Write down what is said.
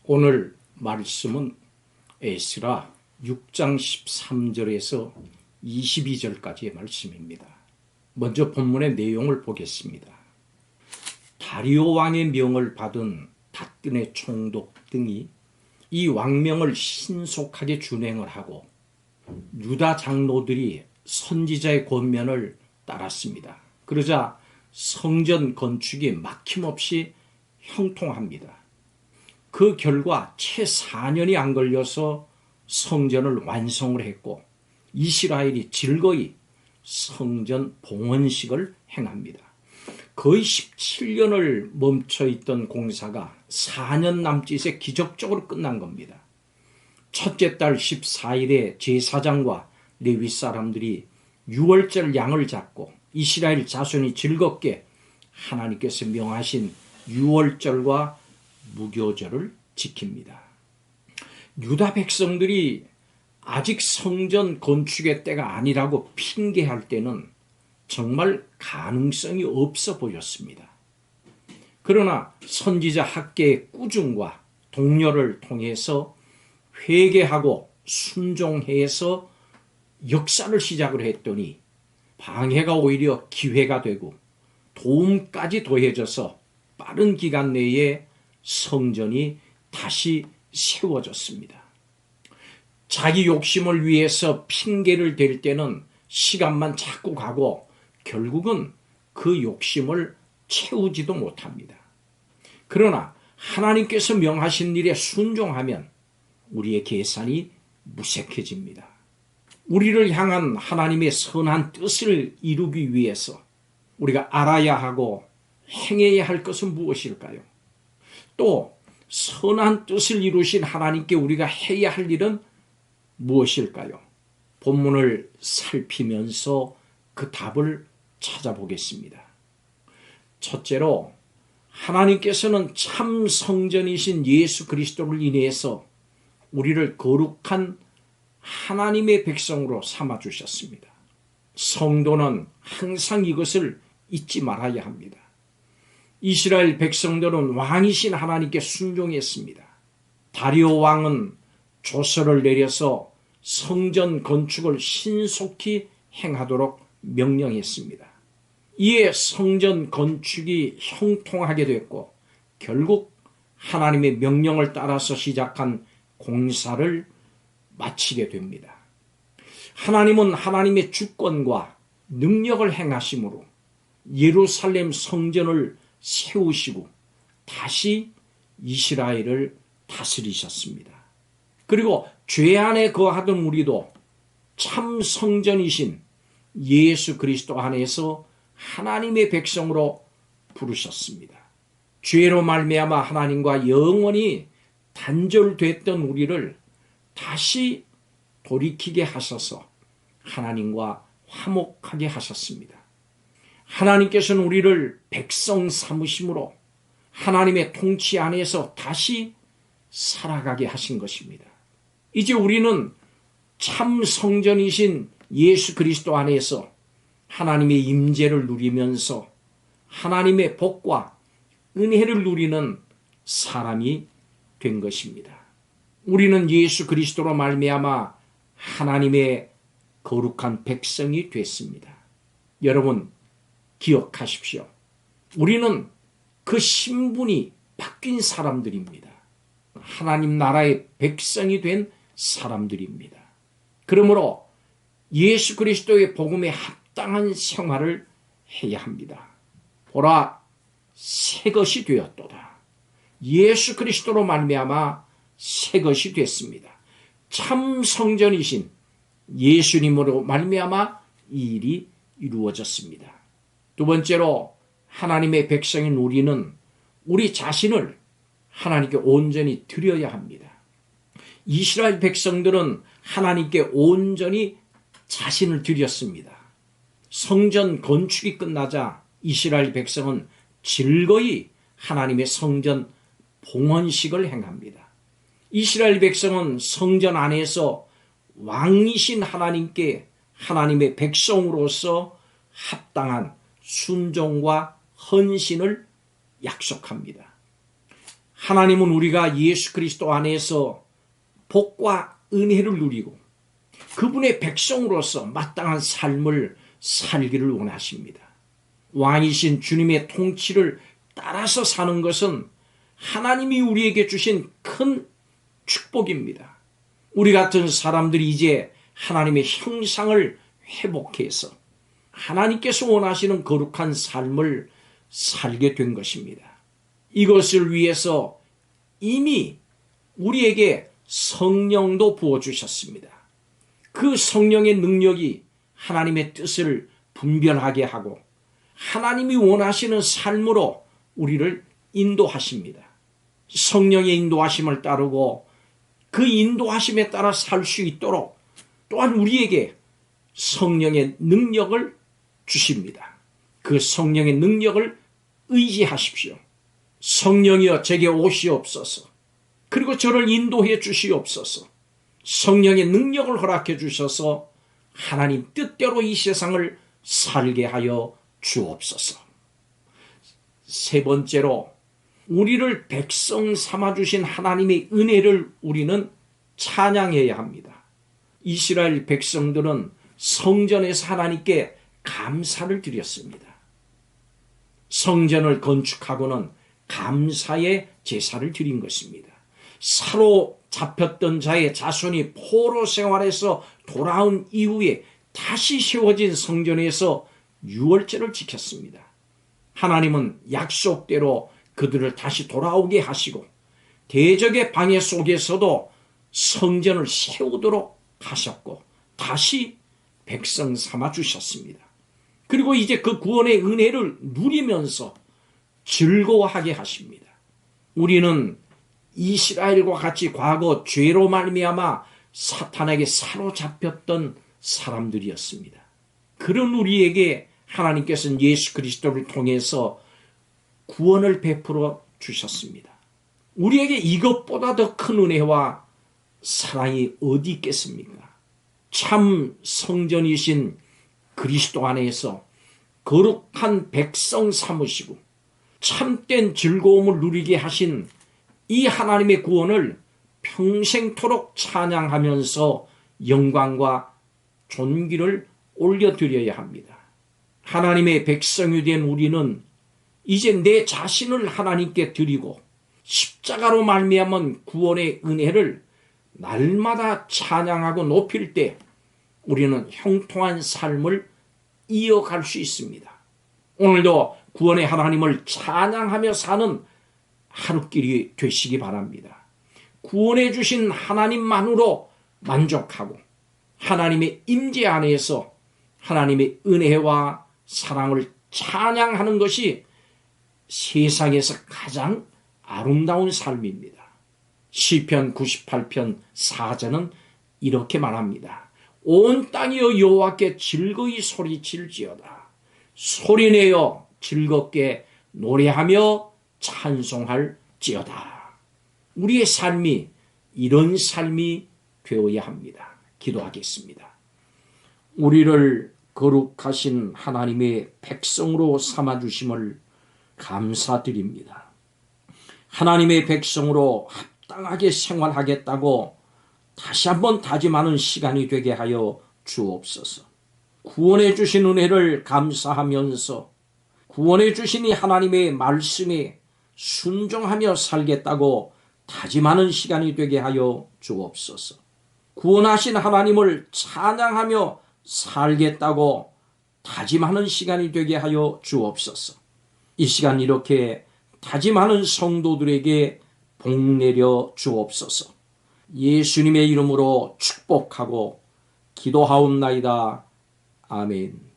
오늘 말씀은 에스라 6장 13절에서 22절까지의 말씀입니다. 먼저 본문의 내용을 보겠습니다. 다리오 왕의 명을 받은 닷근의 총독 등이 이 왕명을 신속하게 준행을 하고 유다 장로들이 선지자의 권면을 따랐습니다. 그러자 성전 건축이 막힘없이 형통합니다. 그 결과 채 4년이 안 걸려서 성전을 완성을 했고 이스라엘이 즐거이 성전 봉헌식을 행합니다. 거의 17년을 멈춰있던 공사가 4년 남짓에 기적적으로 끝난 겁니다. 첫째 달 14일에 제사장과 레위 사람들이 유월절 양을 잡고 이스라엘 자손이 즐겁게 하나님께서 명하신 유월절과 무교절을 지킵니다. 유다 백성들이 아직 성전 건축의 때가 아니라고 핑계할 때는 정말 가능성이 없어 보였습니다. 그러나 선지자 학개의 꾸중과 독려를 통해서 회개하고 순종해서 역사를 시작을 했더니 방해가 오히려 기회가 되고 도움까지 더해져서 빠른 기간 내에 성전이 다시 세워졌습니다. 자기 욕심을 위해서 핑계를 댈 때는 시간만 자꾸 가고 결국은 그 욕심을 채우지도 못합니다. 그러나 하나님께서 명하신 일에 순종하면 우리의 계산이 무색해집니다. 우리를 향한 하나님의 선한 뜻을 이루기 위해서 우리가 알아야 하고 행해야 할 것은 무엇일까요? 또 선한 뜻을 이루신 하나님께 우리가 해야 할 일은 무엇일까요? 본문을 살피면서 그 답을 찾아보겠습니다. 첫째로 하나님께서는 참 성전이신 예수 그리스도를 인해서 우리를 거룩한 하나님의 백성으로 삼아주셨습니다. 성도는 항상 이것을 잊지 말아야 합니다. 이스라엘 백성들은 왕이신 하나님께 순종했습니다. 다리오 왕은 조서를 내려서 성전 건축을 신속히 행하도록 명령했습니다. 이에 성전 건축이 형통하게 됐고 결국 하나님의 명령을 따라서 시작한 공사를 마치게 됩니다. 하나님은 하나님의 주권과 능력을 행하심으로 예루살렘 성전을 세우시고 다시 이스라엘을 다스리셨습니다. 그리고 죄 안에 거하던 우리도 참 성전이신 예수 그리스도 안에서 하나님의 백성으로 부르셨습니다. 죄로 말미암아 하나님과 영원히 단절됐던 우리를 다시 돌이키게 하셔서 하나님과 화목하게 하셨습니다. 하나님께서는 우리를 백성 삼으심으로 하나님의 통치 안에서 다시 살아가게 하신 것입니다. 이제 우리는 참 성전이신 예수 그리스도 안에서 하나님의 임재를 누리면서 하나님의 복과 은혜를 누리는 사람이 된 것입니다. 우리는 예수 그리스도로 말미암아 하나님의 거룩한 백성이 됐습니다. 여러분 기억하십시오. 우리는 그 신분이 바뀐 사람들입니다. 하나님 나라의 백성이 된 사람들입니다. 그러므로 예수 그리스도의 복음에 합당한 생활을 해야 합니다. 보라, 새 것이 되었도다. 예수 그리스도로 말미암아 새 것이 됐습니다. 참 성전이신 예수님으로 말미암아 이 일이 이루어졌습니다. 두 번째로 하나님의 백성인 우리는 우리 자신을 하나님께 온전히 드려야 합니다. 이스라엘 백성들은 하나님께 온전히 자신을 드렸습니다. 성전 건축이 끝나자 이스라엘 백성은 즐거이 하나님의 성전 봉헌식을 행합니다. 이스라엘 백성은 성전 안에서 왕이신 하나님께 하나님의 백성으로서 합당한 순종과 헌신을 약속합니다. 하나님은 우리가 예수 그리스도 안에서 복과 은혜를 누리고 그분의 백성으로서 마땅한 삶을 살기를 원하십니다. 왕이신 주님의 통치를 따라서 사는 것은 하나님이 우리에게 주신 큰 축복입니다. 우리 같은 사람들이 이제 하나님의 형상을 회복해서 하나님께서 원하시는 거룩한 삶을 살게 된 것입니다. 이것을 위해서 이미 우리에게 성령도 부어주셨습니다. 그 성령의 능력이 하나님의 뜻을 분별하게 하고 하나님이 원하시는 삶으로 우리를 인도하십니다. 성령의 인도하심을 따르고 그 인도하심에 따라 살 수 있도록 또한 우리에게 성령의 능력을 주십니다. 그 성령의 능력을 의지하십시오. 성령이여 제게 오시옵소서. 그리고 저를 인도해 주시옵소서. 성령의 능력을 허락해 주셔서 하나님 뜻대로 이 세상을 살게 하여 주옵소서. 세 번째로 우리를 백성 삼아주신 하나님의 은혜를 우리는 찬양해야 합니다. 이스라엘 백성들은 성전에서 하나님께 감사를 드렸습니다. 성전을 건축하고는 감사의 제사를 드린 것입니다. 사로잡혔던 자의 자손이 포로 생활에서 돌아온 이후에 다시 세워진 성전에서 유월절을 지켰습니다. 하나님은 약속대로 그들을 다시 돌아오게 하시고 대적의 방해 속에서도 성전을 세우도록 하셨고 다시 백성 삼아 주셨습니다. 그리고 이제 그 구원의 은혜를 누리면서 즐거워하게 하십니다. 우리는 이스라엘과 같이 과거 죄로 말미암아 사탄에게 사로잡혔던 사람들이었습니다. 그런 우리에게 하나님께서는 예수 그리스도를 통해서 구원을 베풀어 주셨습니다. 우리에게 이것보다 더 큰 은혜와 사랑이 어디 있겠습니까? 참 성전이신 그리스도 안에서 거룩한 백성 삼으시고 참된 즐거움을 누리게 하신 이 하나님의 구원을 평생토록 찬양하면서 영광과 존귀를 올려드려야 합니다. 하나님의 백성이 된 우리는 이제 내 자신을 하나님께 드리고 십자가로 말미암은 구원의 은혜를 날마다 찬양하고 높일 때 우리는 형통한 삶을 이어갈 수 있습니다. 오늘도 구원의 하나님을 찬양하며 사는 하루길이 되시기 바랍니다. 구원해 주신 하나님만으로 만족하고 하나님의 임재 안에서 하나님의 은혜와 사랑을 찬양하는 것이 세상에서 가장 아름다운 삶입니다. 시편 98편 4절은 이렇게 말합니다. 온 땅이여 여호와께 즐거이 소리칠지어다. 소리내어 즐겁게 노래하며 찬송할지어다. 우리의 삶이 이런 삶이 되어야 합니다. 기도하겠습니다. 우리를 거룩하신 하나님의 백성으로 삼아주심을 감사드립니다. 하나님의 백성으로 합당하게 생활하겠다고 다시 한번 다짐하는 시간이 되게 하여 주옵소서. 구원해 주신 은혜를 감사하면서 구원해 주신 이 하나님의 말씀에 순종하며 살겠다고 다짐하는 시간이 되게 하여 주옵소서. 구원하신 하나님을 찬양하며 살겠다고 다짐하는 시간이 되게 하여 주옵소서. 이 시간 이렇게 다짐하는 성도들에게 복 내려 주옵소서. 예수님의 이름으로 축복하고 기도하옵나이다. 아멘.